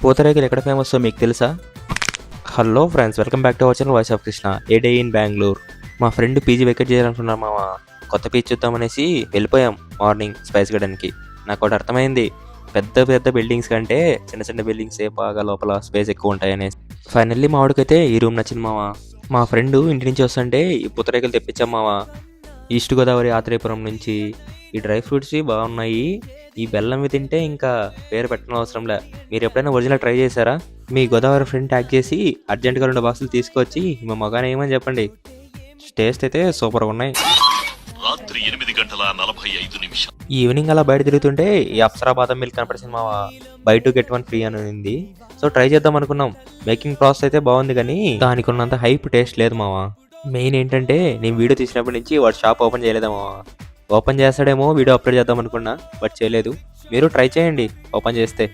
పూతరేకులు ఎక్కడ ఫేమస్ మీకు తెలుసా? Hello friends, welcome back to our channel voice of Krishna. A day in Bengaluru. మా friend PG vacate చేయాలనుకున్నాం మామ. కొత్త పీజీ చూద్దామనేసి వెళ్ళిపోయాం మార్నింగ్ స్పైస్ గార్డెన్కి. నాకు ఒకటి అర్థమైంది, పెద్ద పెద్ద బిల్డింగ్స్ కంటే చిన్న చిన్న బిల్డింగ్సే బాగా లోపల స్పేస్ ఎక్కువ ఉంటాయనేసి. ఫైనల్లీ మా వాడికైతే ఈ రూమ్ నచ్చింది మామ. మా ఫ్రెండ్ ఇంటి నుంచి వస్తుంటే ఈ పూతరేకులు తెప్పించాం మామ. ఈస్ట్ గోదావరి ఆత్రేయపురం నుంచి. ఈ డ్రై ఫ్రూట్స్ బాగున్నాయి. ఈ బెల్లంవి తింటే ఇంకా పేరు పెట్టడం అవసరంలే. మీరు ఎప్పుడైనా ఒరిజినల్ ట్రై చేశారా? మీ గోదావరి ఫ్రెండ్ ట్యాగ్ చేసి అర్జెంట్గా 2 బాక్సులు తీసుకొచ్చి మా మగానే ఏమని చెప్పండి. టేస్ట్ అయితే సూపర్గా ఉన్నాయి. రాత్రి 8:45 ఈవినింగ్ అలా బయట తిరుగుతుంటే ఈ అప్సరా బాదం మిల్క్ కనపడిసింది మామ. బై 2 get 1 ఫ్రీ అని ఉంది. సో ట్రై చేద్దాం అనుకున్నాం. మేకింగ్ ప్రాసెస్ అయితే బాగుంది కానీ దానికి ఉన్నంత హైప్ టేస్ట్ లేదు మామ. మెయిన్ ఏంటంటే నేను వీడియో తీసినప్పటి నుంచి వాడు షాప్ ఓపెన్ చేయలేదా మామ. ఓపెన్ చేస్తాడేమో వీడియో అప్లోడ్ చేద్దాం అనుకున్నా, బట్ చేయలేదు. మీరు ట్రై చేయండి ఓపెన్ చేస్తే.